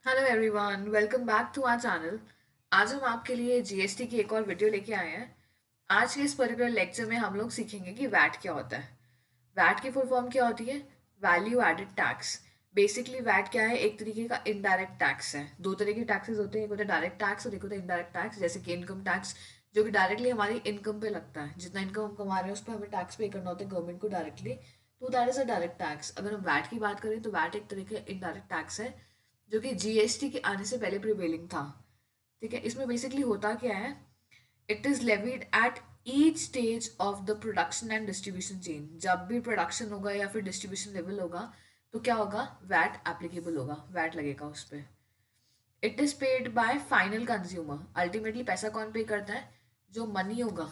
Hello everyone, welcome back to our channel. आज हम आपके लिए जीएसटी की एक और वीडियो लेके आए हैं। आज के इस पर्टिकुलर लेक्चर में हम लोग सीखेंगे कि वैट क्या होता है। वैट की फुल फॉर्म क्या होती है? Value added tax. Basically VAT क्या है? एक तरीके का इनडायरेक्ट टैक्स है। दो तरह के टैक्सेस होते हैं, एक होता है डायरेक्ट टैक्स और एक होता है इनडायरेक्ट टैक्स। जैसे कि इनकम टैक्स, जो कि डायरेक्टली हमारी इनकम पे लगता है। जितना इनकम हम कमा रहे हैं उस पर हमें टैक्स पे करना होता है गवर्नमेंट को डायरेक्टली। तो that is a direct tax. अगर हम वैट की बात करें तो वैट एक तरह का इनडायरेक्ट टैक्स है, जो कि जीएसटी के आने से पहले प्रिवेलिंग था। ठीक है, इसमें बेसिकली होता क्या है? It is levied at each stage of the production and distribution chain. जब भी प्रोडक्शन होगा या फिर डिस्ट्रीब्यूशन लेवल होगा तो क्या होगा? वैट एप्लीकेबल होगा, वैट लगेगा उस पर। It is paid by final consumer. Ultimately पैसा कौन पे करता है? जो मनी होगा,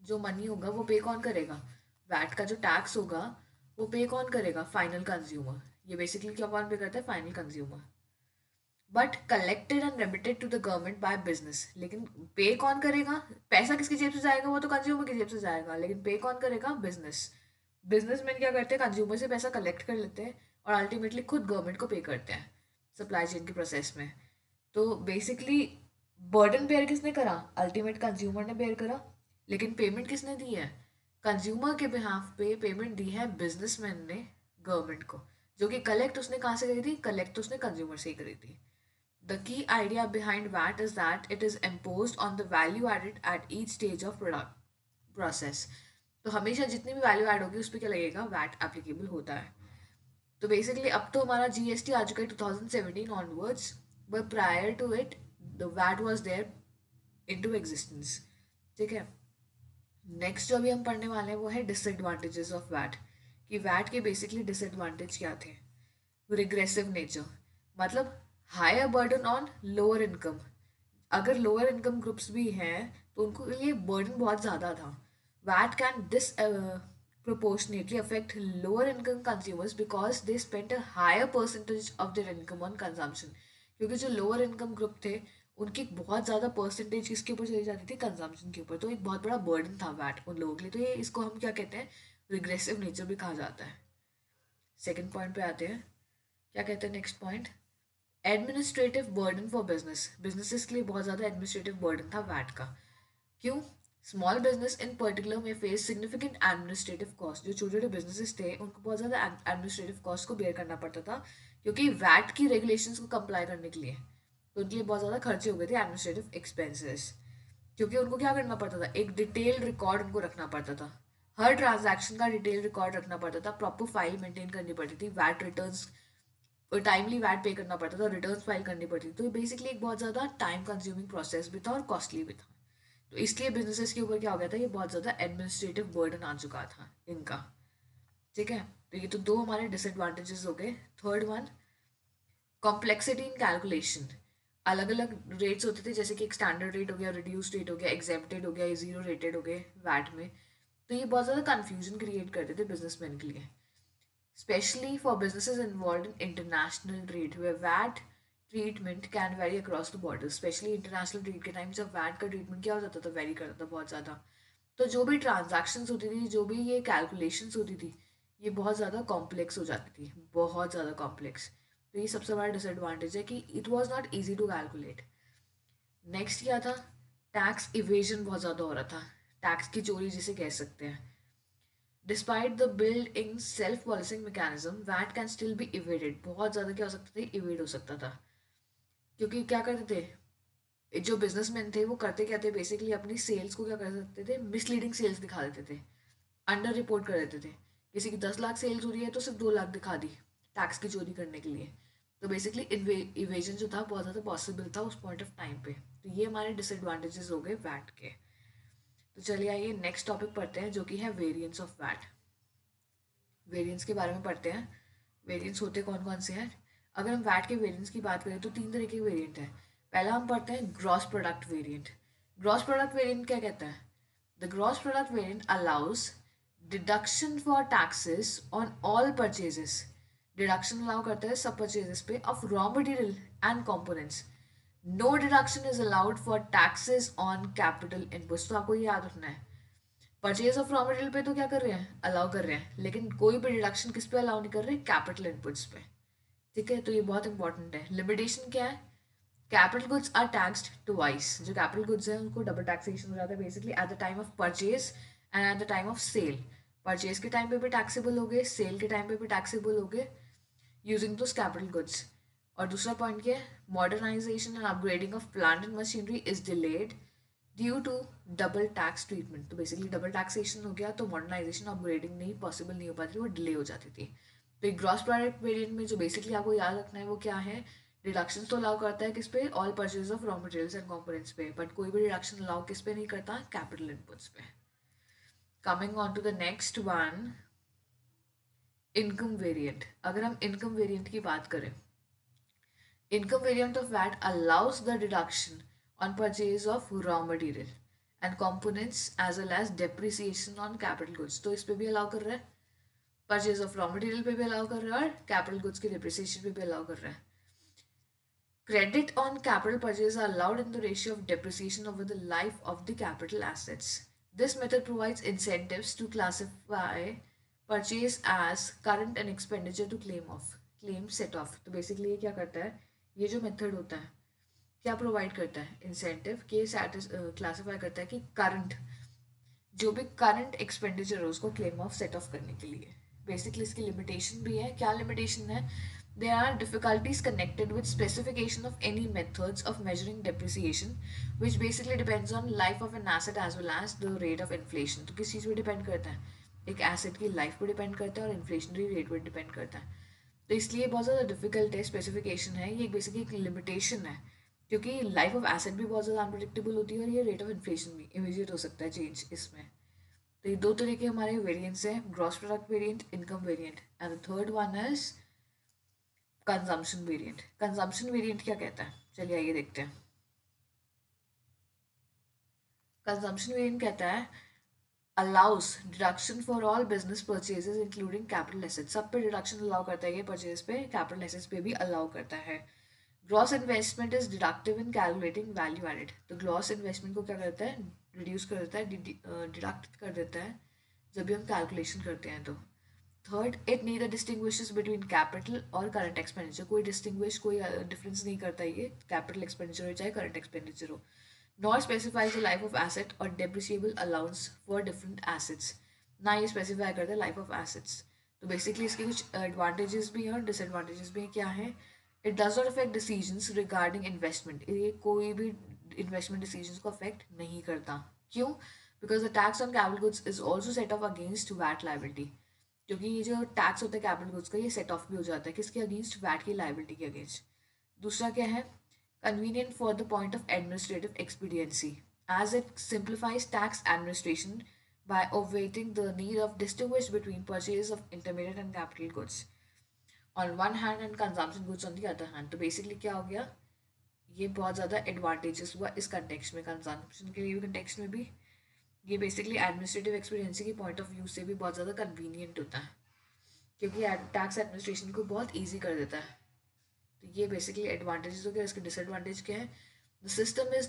जो मनी होगा वो पे कौन करेगा? वैट का जो टैक्स होगा वो पे कौन करेगा? Final consumer. ये बेसिकली क्या कौन पे करता है? Final consumer. But collected and remitted to the government by business. लेकिन पे कौन करेगा? पैसा किसकी जेब से जाएगा? वो तो कंज्यूमर की जेब से जाएगा, लेकिन पे कौन करेगा? बिजनेस। बिजनेसमैन क्या करते हैं? कंज्यूमर से पैसा कलेक्ट कर लेते हैं और अल्टीमेटली खुद गवर्नमेंट को पे करते हैं सप्लाई चेन के प्रोसेस में। तो बेसिकली बर्डन बेयर किसने करा? अल्टीमेट कंज्यूमर ने बेयर करा। लेकिन पेमेंट किसने दी है? कंज्यूमर के बिहाफ पे पेमेंट दी है बिजनेसमैन ने गवर्नमेंट को। जो कि कलेक्ट उसने कहाँ से करी थी? कलेक्ट तो उसने कंज्यूमर से ही करी थी। The key idea behind VAT is that it is imposed on the value added at each stage of product process. तो हमेशा जितनी भी वैल्यू ऐड होगी उस पर क्या लगेगा? वैट एप्लीकेबल होता है। तो बेसिकली अब तो हमारा जीएसटी आ चुका है 2017 onwards, but prior to it the VAT was there into existence. ठीक है, नेक्स्ट जो अभी हम पढ़ने वाले हैं वो है डिसएडवांटेजेस ऑफ वैट। कि वैट के बेसिकली डिसएडवांटेज क्या थे? रिग्रेसिव नेचर, मतलब higher burden on lower income. अगर लोअर इनकम ग्रुप्स भी हैं तो उनको ये बर्डन बहुत ज़्यादा था। VAT can dis proportionately affect lower income consumers because they spent a higher percentage of their income on consumption। क्योंकि जो लोअर इनकम ग्रुप थे उनकी बहुत ज़्यादा परसेंटेज किसके ऊपर चली जाती थी? कंजम्पशन के ऊपर। तो एक बहुत बड़ा बर्डन था वैट उन लोगों के लिए। तो ये इसको हम क्या कहते हैं? रिग्रेसिव नेचर भी कहा जाता है। सेकेंड पॉइंट पे आते हैं। क्या कहते हैं next point? Administrative burden for business. Businesses के लिए बहुत ज़्यादा एडमिनिस्ट्रेटिव बर्डन था वैट का। क्यों? स्मॉल बिजनेस इन पर्टिकुलर में फेस सिग्निफिकेंट एडमिनिस्ट्रेटिव कॉस्ट। जो छोटे छोटे बिजनेसेस थे उनको बहुत ज़्यादा एडमिनिस्ट्रेटिव कॉस्ट को बेयर करना पड़ता था, क्योंकि वैट की रेगुलेशंस को कंप्लाई करने के लिए। तो उनके लिए बहुत ज़्यादा खर्चे हो गए थे, एडमिनिस्ट्रेटिव एक्सपेंसेस। क्योंकि उनको क्या करना पड़ता था? एक डिटेल्ड रिकॉर्ड उनको रखना पड़ता था। हर ट्रांजैक्शन का डिटेल रिकॉर्ड रखना पड़ता था, प्रॉपर फाइल मेंटेन करनी पड़ती थी, वैट रिटर्न्स टाइमली वैट पे करना पड़ता था, रिटर्न्स फाइल करनी पड़ती थी। तो बेसिकली एक बहुत ज़्यादा टाइम कंज्यूमिंग प्रोसेस भी था और कॉस्टली भी था। तो इसलिए बिजनेसेस के ऊपर क्या हो गया था? ये बहुत ज़्यादा एडमिनिस्ट्रेटिव बर्डन आ चुका था इनका। ठीक है, तो ये तो दो हमारे डिसएडवांटेजेस हो गए। Third one, complexity in calculation. अलग अलग रेट्स होते थे, जैसे कि एक स्टैंडर्ड रेट हो गया, रिड्यूस्ड रेट हो गया, एग्जेप्टेड हो गया, ये जीरो रेटेड हो गए वैट में। तो ये बहुत ज़्यादा कन्फ्यूजन क्रिएट करते थे बिजनेसमैन के लिए, especially for businesses involved in international trade where VAT treatment can vary across the borders। Specially international trade के टाइम जब वैट का ट्रीटमेंट क्या हो जाता था? वेरी करता था बहुत ज़्यादा। तो जो भी ट्रांजैक्शंस होती थी, जो भी ये कैलकुलेशंस होती थी, ये बहुत ज़्यादा कॉम्प्लेक्स हो जाती थी, बहुत ज़्यादा कॉम्प्लेक्स। तो ये सबसे बड़ा डिसएडवांटेज है कि it was not easy to calculate. Next क्या था? टैक्स इवेजन बहुत ज़्यादा हो रहा था, टैक्स की चोरी जिसे कह सकते हैं। Despite the built in self policing mechanism, VAT can still be evaded. बहुत ज़्यादा क्या हो सकता था? इवेड हो सकता था। क्योंकि क्या करते थे जो बिजनेसमैन थे? वो करते क्या थे? बेसिकली अपनी सेल्स को क्या कर सकते थे? मिसलीडिंग सेल्स दिखा देते थे, अंडर रिपोर्ट कर देते थे। किसी की 10 लाख सेल्स हो रही है तो सिर्फ 2 लाख दिखा दी, टैक्स की चोरी करने के लिए। तो बेसिकली इवेजन जो था बहुत ज़्यादा पॉसिबल था उस पॉइंट ऑफ टाइम पे। तो ये हमारे डिसएडवांटेजेस हो गए वैट के। तो चलिए आइए नेक्स्ट टॉपिक पढ़ते हैं, जो कि है वेरिएंट्स ऑफ वैट। वेरिएंट्स के बारे में पढ़ते हैं। वेरिएंट्स होते कौन कौन से हैं? अगर हम वैट के वेरिएंट्स की बात करें तो तीन तरह के वेरिएंट हैं। पहला हम पढ़ते हैं gross product variant. Gross product variant क्या कहता है? The gross product variant allows deduction for taxes on all purchases. Deduction allow करता है सब परचेजेस पे of raw material and components. No deduction is allowed for taxes on capital inputs. तो आपको ये याद रखना है, परचेज ऑफ रॉ मटेरियल पे तो क्या कर रहे हैं? अलाउ कर रहे हैं, लेकिन कोई भी डिडक्शन किस पे अलाउ नहीं कर रहे? कैपिटल इनपुट्स पे। ठीक है, तो ये बहुत इंपॉर्टेंट है। लिमिटेशन क्या है? Capital goods are taxed twice. जो कैपिटल गुड्स है उनको डबल टैक्सेशन हो जाता है basically at the time of purchase and at the time of sale. Purchase के टाइम पे भी टैक्सेबल हो गए, सेल के टाइम पे भी टैक्सेबल हो गए यूजिंग दोस कैपिटल गुड्स। और दूसरा पॉइंट क्या है? Modernisation and upgrading of plant and machinery is delayed due to double tax treatment. तो बेसिकली डबल टैक्सेशन हो गया तो मॉडर्नाइजेशन अपग्रेडिंग नहीं पॉसिबल नहीं हो पाती, वो डिले हो जाती थी। तो एक ग्रॉस प्रोडक्ट वेरिएंट में जो बेसिकली आपको याद रखना है वो क्या है? डिडक्शन तो अलाउ करता है किस पे? All purchase of raw materials and components पे, बट कोई भी डिडक्शन अलाउ किस पे नहीं करता? कैपिटल इनपुट्स पे। Coming on to the next one, income variant. अगर हम इनकम वेरिएंट की बात करें, income variant of VAT allows the deduction on purchase of raw material and components as well as depreciation on capital goods। तो इस पे भी allow कर रहा है, परचेज ऑफ रॉ मटेरियल पे भी अलाउ कर रहा है और कैपिटल गुड्स की डिप्रिसिएशन पे भी अलाउ कर रहा है। Credit on capital purchase are allowed in the ratio of depreciation over the life of the capital assets. This method provides incentives to classify purchase as current and expenditure to claim set off। तो basically ये क्या करता है? ये जो method होता है क्या प्रोवाइड करता है? इंसेंटिव के क्लासीफाई करता है कि करंट जो भी करंट एक्सपेंडिचर हो उसको क्लेम ऑफ सेट ऑफ करने के लिए। बेसिकली इसकी लिमिटेशन भी है। क्या लिमिटेशन है? There are difficulties connected with specification of any methods of measuring depreciation, which basically depends on life of an asset as well as the rate of inflation। तो किस चीज़ पे डिपेंड करता है? एक एसेट की लाइफ पे depend करता है और इन्फ्लेशनरी रेट पे डिपेंड करता है। तो इसलिए बहुत ज़्यादा डिफिकल्ट है, स्पेसिफिकेशन है ये, बेसिकली एक लिमिटेशन है, क्योंकि लाइफ ऑफ एसेट भी बहुत ज़्यादा अनप्रडिक्टेबल होती है और ये रेट ऑफ इन्फ्लेशन भी इमीडिएट हो सकता है चेंज इसमें। तो ये दो तरीके हमारे वेरिएंट्स हैं, gross product variant, income variant, and the third one is consumption variant. Consumption variant क्या कहता है? चलिए आइए देखते हैं। कंजम्पशन वेरिएंट कहता है allow us deduction for all business purchases including capital assets. सब पे डिडक्शन अलाउ करता है ये, परचेज पे, कैपिटल एसेट्स पे भी अलाउ करता है। Gross investment is deductive in calculating value added. तो ग्रॉस इन्वेस्टमेंट को क्या करता है? रिड्यूस कर देता है, डिडक्ट कर देता है जब भी हम कैलकुलेशन करते हैं तो। Third, it neither distinguishes between capital और करंट एक्सपेंडिचर। कोई डिस्टिंग्विश, कोई डिफरेंस नहीं करता ये, कैपिटल एक्सपेंडिचर हो चाहे करंट एक्सपेंडिचर हो। Not specifies the life of asset और depreciable allowance for different assets. ना ये स्पेसिफाई करता है लाइफ ऑफ एसेट्स। तो बेसिकली इसके कुछ एडवांटेजेस भी हैं और डिसएडवांटेजेस भी हैं। क्या है? It does not affect decisions regarding investment. ये कोई भी इन्वेस्टमेंट डिसीजंस को अफेक्ट नहीं करता। क्यों? Because the tax on capital goods is also set off against VAT liability. क्योंकि ये जो टैक्स होता है कैपिटल गुड्स का, ये सेट ऑफ भी हो जाता है किसके अगेंस्ट? वैट की लाइबिलिटी के अगेंस्ट। दूसरा क्या है? Convenient for the point of administrative expediency as it simplifies tax administration by obviating the need of distinguish between purchase of intermediate and capital goods on one hand and consumption goods on the other hand। तो basically क्या हो गया? ये बहुत ज़्यादा advantages हुआ इस context में, कंजम्पशन के लिए कंटेक्स्ट में भी। ये बेसिकली एडमिनिस्ट्रेटिव एक्सपीरियंसी के पॉइंट ऑफ व्यू से भी बहुत ज़्यादा कन्वीनियंट होता है, क्योंकि टैक्स एडमिनिस्ट्रेशन को बहुत ईजी कर देता है। तो ये बेसिकली एडवांटेजेस हो गया। इसके डिसएडवांटेज क्या है? The system is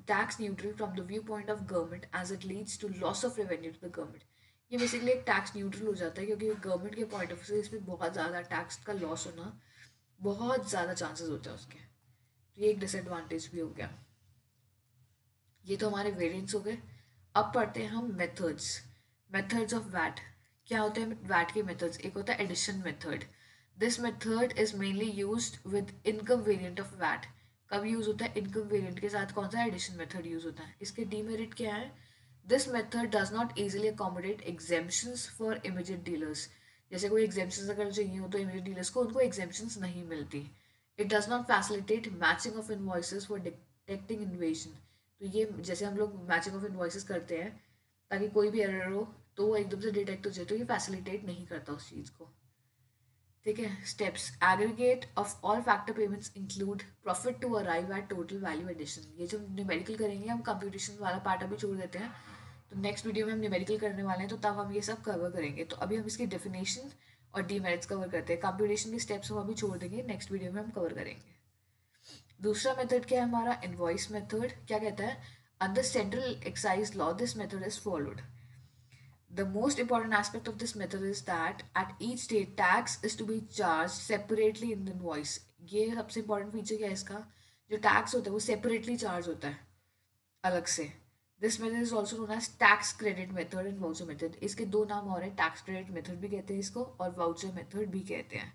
tax neutral from the view point of government as it leads to loss of revenue to the government. ये बेसिकली एक टैक्स न्यूट्रल हो जाता है, क्योंकि गवर्नमेंट के पॉइंट ऑफ व्यू से इसमें बहुत ज़्यादा टैक्स का लॉस होना, बहुत ज़्यादा चांसेस होते हैं उसके। तो ये एक डिसएडवांटेज भी हो गया। ये तो हमारे वेरिएंट्स हो गए। अब पढ़ते हैं हम मेथड्स। Methods of VAT. क्या होते हैं वैट के मेथड्स? एक होता है addition method. This method is mainly used with income variant of VAT. कब यूज होता है? इनकम वेरिएंट के साथ कौन सा एडिशन मेथड यूज होता है? इसके डीमेरिट क्या है? This method does not easily accommodate exemptions for immediate dealers. जैसे कोई एग्जेम्पशंस अगर चाहिए हो तो इमीडिएट डीलर्स को उनको एग्जेम्पशंस नहीं मिलती। It does not facilitate matching of invoices for detecting invasion. तो ये जैसे हम लोग मैचिंग ऑफ इनवॉइसेस करते हैं ताकि कोई भी एरर हो तो वो एकदम से डिटेक्ट हो जाए, तो ये फैसिलिटेट नहीं करता उस चीज़ को। ठीक है। Steps. Aggregate of all factor payments include profit to arrive at total value addition. ये जो न्यूमेरिकल करेंगे हम, कंप्यूटेशन वाला पार्ट अभी छोड़ देते हैं, तो नेक्स्ट वीडियो में हम न्यूमेरिकल करने वाले हैं, तो तब हम ये सब कवर करेंगे। तो अभी हम इसकी डेफिनेशन और डीमेरिट्स कवर करते हैं। कंप्यूटेशन के स्टेप्स हम अभी छोड़ देंगे, नेक्स्ट वीडियो में हम कवर करेंगे। दूसरा मेथड क्या है हमारा? Invoice method. क्या कहता है? Under central excise law this method is followed. The most important aspect of this method is that at each stage tax is to be charged separately in the invoice. ये सबसे important feature क्या है इसका, जो tax होता है वो separately charge होता है अलग से. This method is also known as tax credit method and voucher method. इसके दो नाम और हैं, tax credit method भी कहते हैं इसको और voucher method भी कहते हैं.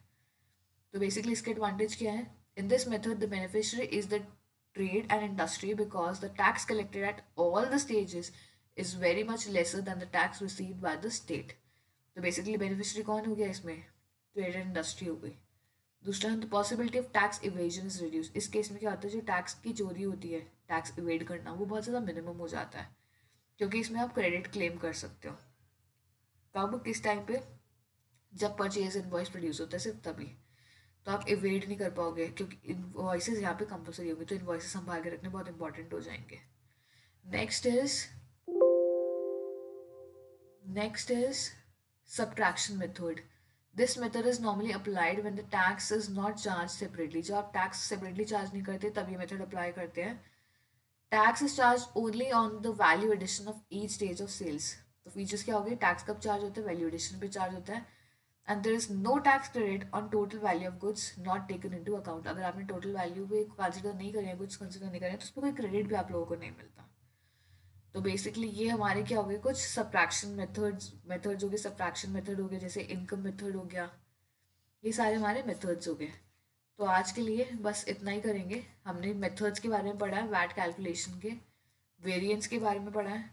तो बेसिकली इसके एडवांटेज क्या है? In this method the beneficiary is the trade and industry because the tax collected at all the stages is very much lesser than the tax received by the state. तो basically beneficiary कौन हो गया इसमें? Trade and industry हो गई. दूसरा the possibility of tax evasion is reduce. इस case में क्या होता है, जो टैक्स की चोरी होती है, टैक्स इवेड करना, वो बहुत ज़्यादा मिनिमम हो जाता है क्योंकि इसमें आप क्रेडिट क्लेम कर सकते हो. कब, किस टाइम पे? जब परचेज इनवॉइस प्रोड्यूस होता है सिर्फ तभी. तो आप इवेड नहीं कर पाओगे क्योंकि इनवॉइसेस यहाँ पे कंपलसरी होगी, तो इनवॉइसेस संभाल के रखने बहुत इंपॉर्टेंट हो जाएंगे. Next is subtraction method. This method is normally applied when the tax is not charged separately. जब आप टैक्स सेपरेटली चार्ज नहीं करते तब ये मेथड अप्लाई करते हैं. Tax is charge only on the value addition of each stage of sales. तो features क्या हो गए? टैक्स कब चार्ज होता है? वैल्यू एडिशन पे चार्ज होता है. And there is no tax credit on total value of goods not taken into account. अगर आपने टोटल वैल्यू पे कंसिडर नहीं करें, गुड्स कंसिडर नहीं करें, तो उस पर कोई क्रेडिट भी आप लोगों को नहीं मिलता. तो बेसिकली ये हमारे क्या हो गए, कुछ सब्ट्रैक्शन मेथड्स हो गए, सब्ट्रैक्शन मेथड हो गए, जैसे इनकम मेथड हो गया. ये सारे हमारे मेथड्स हो गए. तो आज के लिए बस इतना ही करेंगे. हमने मेथड्स के बारे में पढ़ा है, वैट कैलकुलेशन के, वेरिएंस के बारे में पढ़ा है,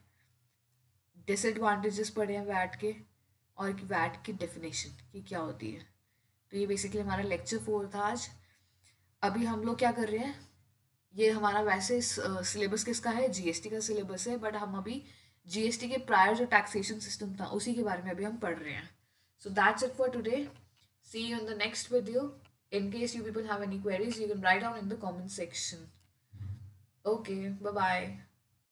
डिसएडवांटेजेस पढ़े हैं वैट के, और वैट की डेफिनेशन की क्या होती है. तो ये बेसिकली हमारा लेक्चर 4 था आज. अभी हम लोग क्या कर रहे हैं, ये हमारा वैसे सिलेबस किसका है? जीएसटी का सिलेबस है, बट हम अभी जीएसटी के प्रायर जो टैक्सेशन सिस्टम था उसी के बारे में अभी हम पढ़ रहे हैं. So that's it for today. See you in the next video. In case you people have any queries, you can write down in the comment section. Okay, bye bye.